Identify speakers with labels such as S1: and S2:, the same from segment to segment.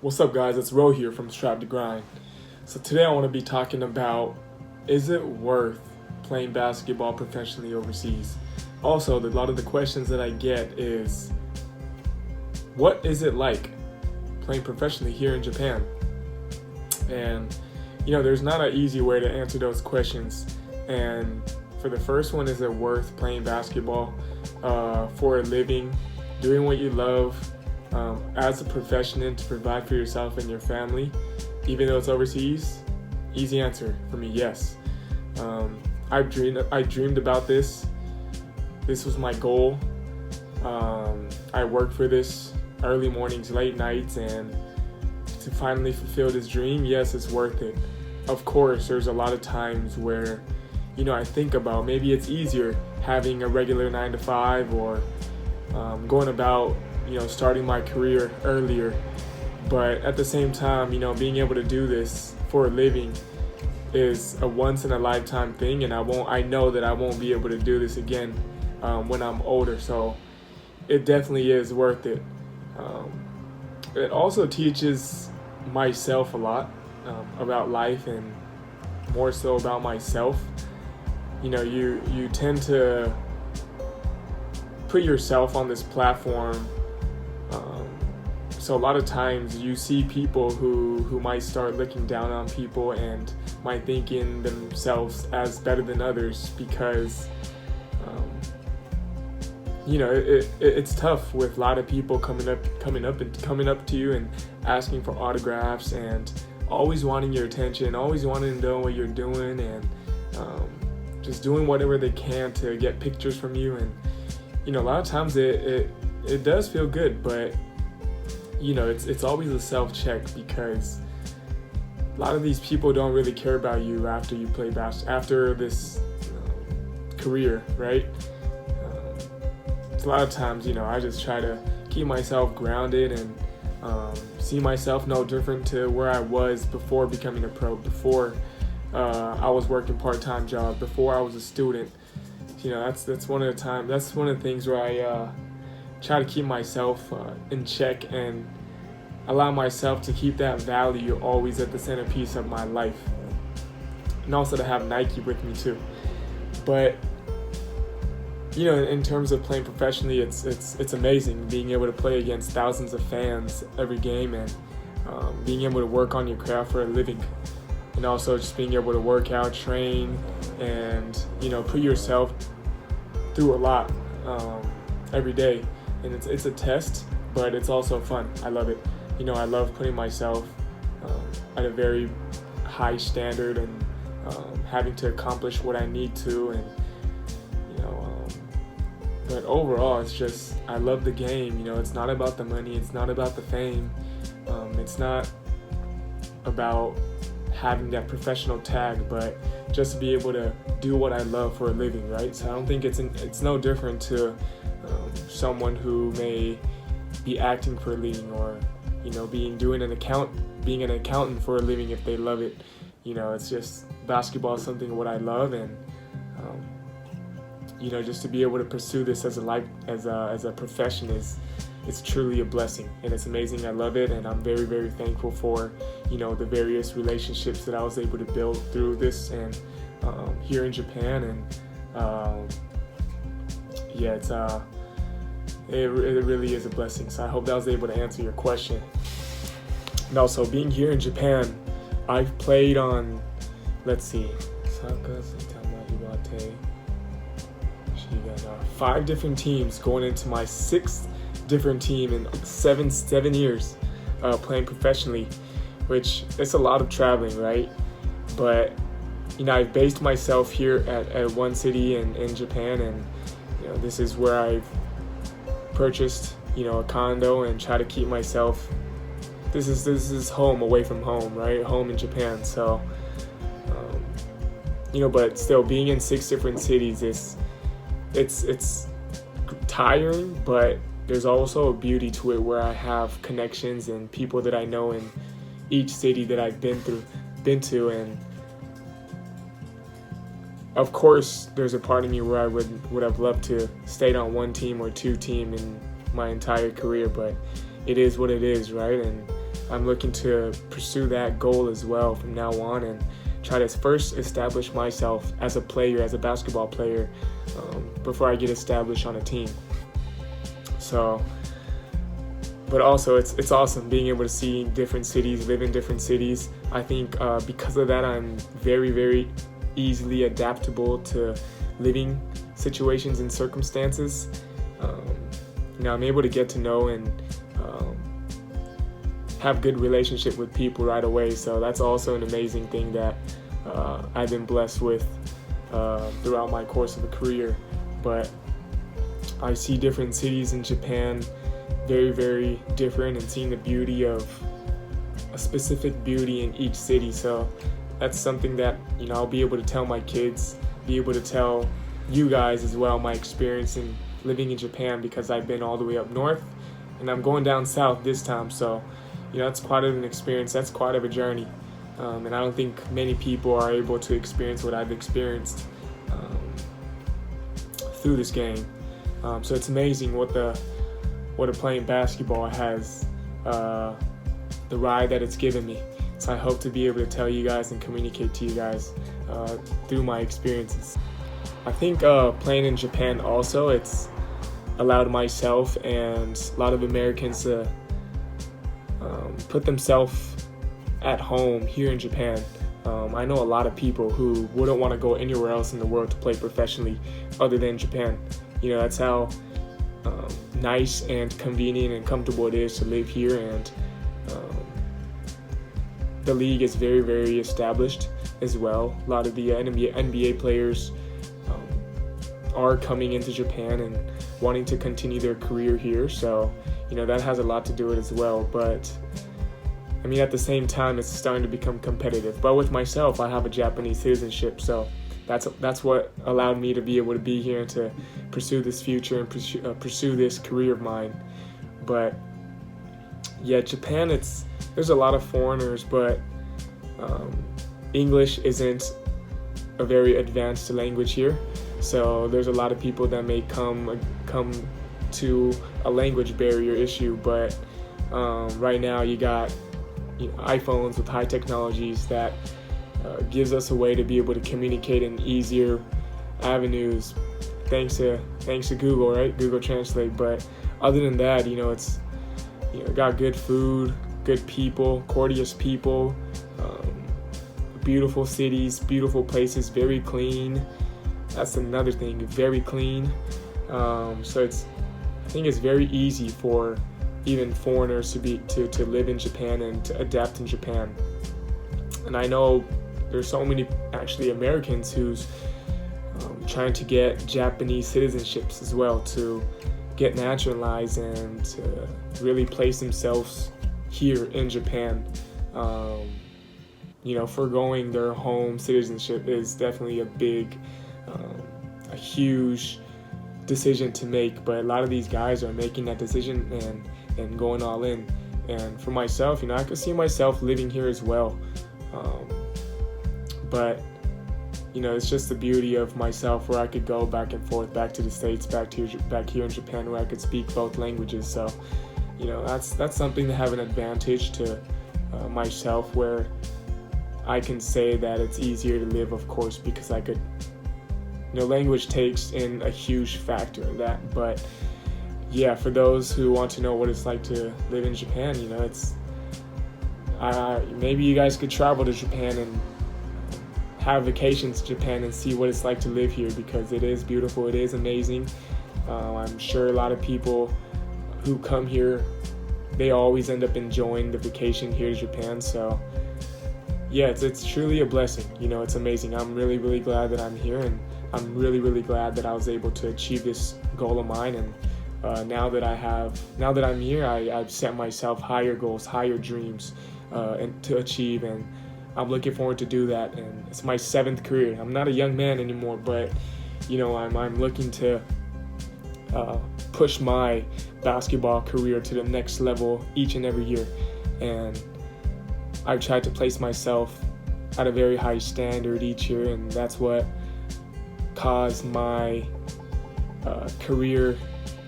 S1: What's up, guys? It's Ro here from Strap to Grind. So today I want to be talking about, is it worth playing basketball professionally overseas? Also, a lot of the questions that I get is, what is it like playing professionally here in Japan? And there's not an easy way to answer those questions. And for the first one, is it worth playing basketball for a living, doing what you love? As a professional, to provide for yourself and your family, even though it's overseas? Easy answer for me, yes. I dreamed about this. This was my goal. I worked for this early mornings, late nights, and to finally fulfill this dream, yes, it's worth it. Of course, there's a lot of times where, I think about maybe it's easier having a regular 9 to 5 or going about starting my career earlier. But at the same time, being able to do this for a living is a once in a lifetime thing, and I know that I won't be able to do this again when I'm older. So it definitely is worth it. It also teaches myself a lot about life, and more so about myself. You tend to put yourself on this platform. So a lot of times you see people who might start looking down on people and might thinking themselves as better than others because, it's tough with a lot of people coming up to you and asking for autographs and always wanting your attention, always wanting to know what you're doing, and just doing whatever they can to get pictures from you. And a lot of times it does feel good, but it's always a self-check, because a lot of these people don't really care about you after you play after this career, right? It's a lot of times, I just try to keep myself grounded and see myself no different to where I was before becoming a pro, before I was working part-time jobs, before I was a student. That's one of the things where I try to keep myself in check and allow myself to keep that value always at the centerpiece of my life, and also to have Nike with me too. But in terms of playing professionally, it's amazing being able to play against thousands of fans every game, and being able to work on your craft for a living, and also just being able to work out, train, and put yourself through a lot every day. And it's a test, but it's also fun. I love it. I love putting myself at a very high standard and having to accomplish what I need to. And but overall, it's just, I love the game. It's not about the money. It's not about the fame. It's not about having that professional tag, but just to be able to do what I love for a living, right? So I don't think it's no different to someone who may be acting for a living, or being an accountant for a living if they love it. It's just, basketball is something what I love, and just to be able to pursue this as a profession it's truly a blessing, and it's amazing. I love it, and I'm very, very thankful for the various relationships that I was able to build through this, and here in Japan. And it really is a blessing. So I hope that I was able to answer your question. And also, being here in Japan, I've played on, let's see, Saka, Saitama, Iwate, Shiga, 5 different teams, going into my 6th different team in 7 years playing professionally, which it's a lot of traveling, right? But I've based myself here at one city in Japan, and this is where I've purchased a condo, and try to keep myself, this is home away from home, right? Home in Japan. So but still, being in 6 different cities, it's tiring, but there's also a beauty to it, where I have connections and people that I know in each city that I've been to. And of course, there's a part of me where I would have loved to stayed on one team or 2 teams in my entire career, but it is what it is, right? And I'm looking to pursue that goal as well from now on, and try to first establish myself as a player, as a basketball player, before I get established on a team. So, but also it's awesome being able to see different cities, live in different cities. I think because of that, I'm very, very easily adaptable to living situations and circumstances. I'm able to get to know and have good relationship with people right away. So that's also an amazing thing that I've been blessed with throughout my course of a career. But I see different cities in Japan, very, very different, and seeing the beauty of a specific beauty in each city. So that's something that I'll be able to tell my kids, be able to tell you guys as well my experience in living in Japan, because I've been all the way up north and I'm going down south this time. So that's quite of an experience, that's quite of a journey, and I don't think many people are able to experience what I've experienced through this game. So it's amazing what playing basketball has, the ride that it's given me. So I hope to be able to tell you guys and communicate to you guys through my experiences. I think playing in Japan also, it's allowed myself and a lot of Americans to put themselves at home here in Japan. I know a lot of people who wouldn't want to go anywhere else in the world to play professionally other than Japan. That's how nice and convenient and comfortable it is to live here, and the league is very, very established as well. A lot of the NBA players are coming into Japan and wanting to continue their career here, so that has a lot to do with it as well. But at the same time, it's starting to become competitive. But with myself, I have a Japanese citizenship, so that's what allowed me to be able to be here and to pursue this future and pursue this career of mine. But yeah, Japan, there's a lot of foreigners, but English isn't a very advanced language here. So there's a lot of people that may come to a language barrier issue, but right now you got iPhones with high technologies that gives us a way to be able to communicate in easier avenues, thanks to Google, right? Google Translate. But other than that, it's got good food, good people, courteous people, beautiful cities, beautiful places, very clean. That's another thing, very clean. So I think it's very easy for even foreigners to live in Japan and to adapt in Japan. And I know there's so many actually Americans who's trying to get Japanese citizenships as well, to get naturalized and to really place themselves here in Japan. Foregoing their home citizenship is definitely a huge decision to make, but a lot of these guys are making that decision and going all in. And for myself, I could see myself living here as well. But it's just the beauty of myself, where I could go back and forth, back to the States, back here in Japan, where I could speak both languages. So that's something to have an advantage to myself, where I can say that it's easier to live, of course, because I could, language takes in a huge factor in that. But yeah, for those who want to know what it's like to live in Japan, maybe you guys could travel to Japan and have vacations to Japan and see what it's like to live here, because it is beautiful, it is amazing. I'm sure a lot of people who come here, they always end up enjoying the vacation here to Japan. So yeah, it's truly a blessing. It's amazing. I'm really, really glad that I'm here, and I'm really, really glad that I was able to achieve this goal of mine. And now that I'm here, I've set myself higher goals, higher dreams and to achieve, and I'm looking forward to do that. And it's my 7th career. I'm not a young man anymore, but I'm looking to push my basketball career to the next level each and every year. And I've tried to place myself at a very high standard each year, and that's what caused my career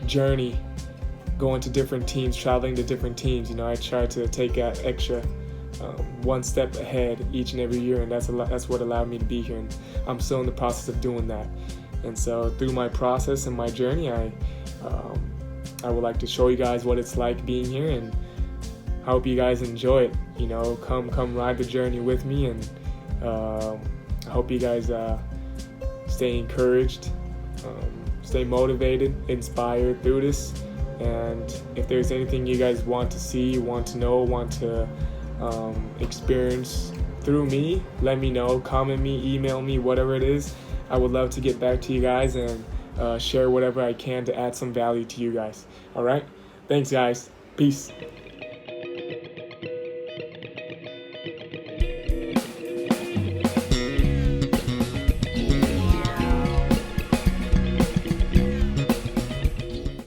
S1: journey going to different teams, traveling to different teams. I try to take that extra one step ahead each and every year, and that's what allowed me to be here. And I'm still in the process of doing that. And so through my process and my journey, I would like to show you guys what it's like being here, and I hope you guys enjoy it. Come ride the journey with me, and I hope you guys stay encouraged, stay motivated, inspired through this. And if there's anything you guys want to see, want to know, want to experience through me, let me know. Comment me, email me, whatever it is. I would love to get back to you guys and share whatever I can to add some value to you guys. All right? Thanks, guys. Peace.